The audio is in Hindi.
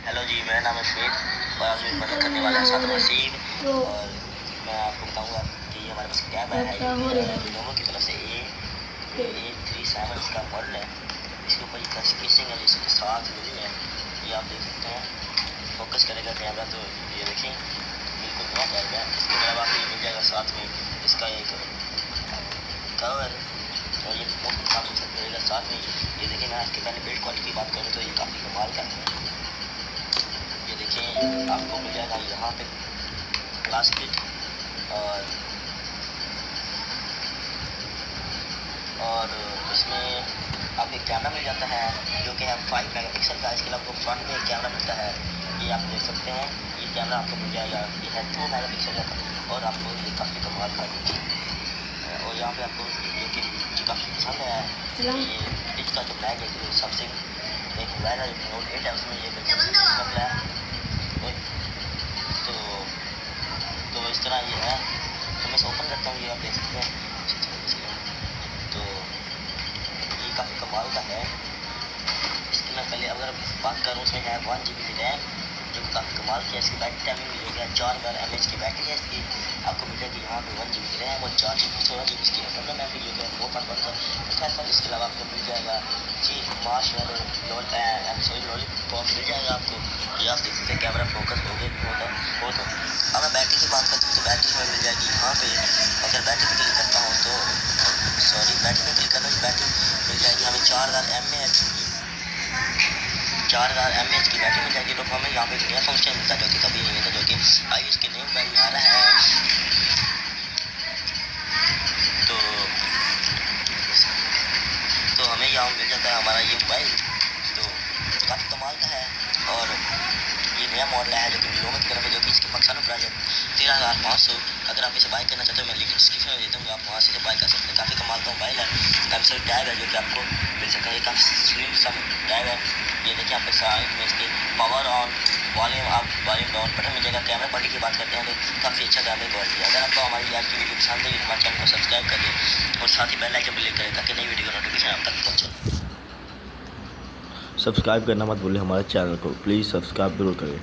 हेलो जी, मेरा नाम है श्वेत और आज मेरी मदद करने वाला है साथ वसीम। और मैं आपको बताऊंगा कि ये हमारे पास कैब है लिनोवो की तरफ से A37 इसका मॉडल है। इसके ऊपर ये टच केसिंग है जिसके साथ मिली है, ये आप देख सकते हैं। फोकस करेगा कैमरा तो ये देखें बिल्कुल नया कैब है। इसके अलावा आपको ये मिल जाएगा साथ में इसका एक कवर और ये फोन काम मिलेगा साथ में। ये देखिए, मैं इसके पहले बिल्ड क्वालिटी की बात करूँ तो ये काफ़ी कमाल का है। ये देखिए आपको मिल जाएगा यहाँ पे प्लास्टिक और इसमें आपको एक कैमरा मिल जाता है जो कि है 5 मेगापिक्सल का। इसके अलावा फ्रंट में एक कैमरा मिलता है, ये आप देख सकते हैं। ये कैमरा आपको मिल जाएगा, ये है 2 मेगापिक्सल का और आपको ये काफ़ी कमाल का और यहाँ पे आपको जो कि मुझे काफ़ी पसंद है ये इसका जो ब्लैक है सबसे एक मोबाइल है नोट 8 है, उसमें ये बिल्कुल है। तो इस तरह ये है। तो मैं इसे ओपन करता हूँ, ये आप देख सकते हैं। तो ये काफ़ी कमाल का है। इसकी मैं पहले अगर बात करूँ, उसमें है 1 GB की रैम जो काफ़ी कमाल की है। इसकी बैटरी टाइमिंग भी हो गया 4000 mAh की बैटरी है इसकी। आपको मिलेगी यहाँ पे 1 GB की रैम और 4 GB 16 GB इसकी इंटरनल मेमोरी जो है 4.1 इसके अलावा आपको मिल जाएगा जी लॉलीपॉप मिल जाएगा आपको। ये आप देख सकते हैं कैमरा फोकस हो गया हो तो अब मैं बैटरी की बात करती हूँ तो बैटरी में मिल जाएगी यहाँ पे। अगर बैटरी पे क्लिक करता हूँ तो बैटरी पे क्लिक करना है, बैटरी मिल जाएगी हमें 4000 mAh की बैटरी मिल जाएगी। तो हमें यहाँ पे नया फंक्शन मिलता है जो कि कभी नहीं मिलता, जो कि आई इसके नेम बैग में आ रहा है। तो हमें यहाँ मिल जाता है हमारा ये मोबाइल, तो काफ़ी कमाल का है। और ये नया मॉडल है जो कि लिनोवो की तरफ है, जो कि इसके पाकिस्तान में प्राइस है 13,500। अगर आप इसे बाय करना चाहते हो मैं लिंक डिस्क्रिप्शन में दे दूँगा, आप वहाँ से बाय कर सकते हैं। काफ़ी कमाल का मोबाइल है। काफ़ी सारे टैब है जो कि आपको मिल सकता है, काफ़ी स्लिम सा टैब है। ये देखिए आप साइड में इसके power on volume down button मिल जाएगा। कैमरा क्वालिटी की बात करते हैं तो काफ़ी अच्छा कैमरा क्वालिटी है। अगर आपको हमारी आज की वीडियो पसंद है हमारे चैनल को सब्सक्राइब कर दें और साथ ही बेल आइकन पर क्लिक करें ताकि नई वीडियो का नोटिफिकेशन आप तक पहुँचे। सब्सक्राइब करना मत भूलें हमारे चैनल को, प्लीज़ सब्सक्राइब जरूर करें।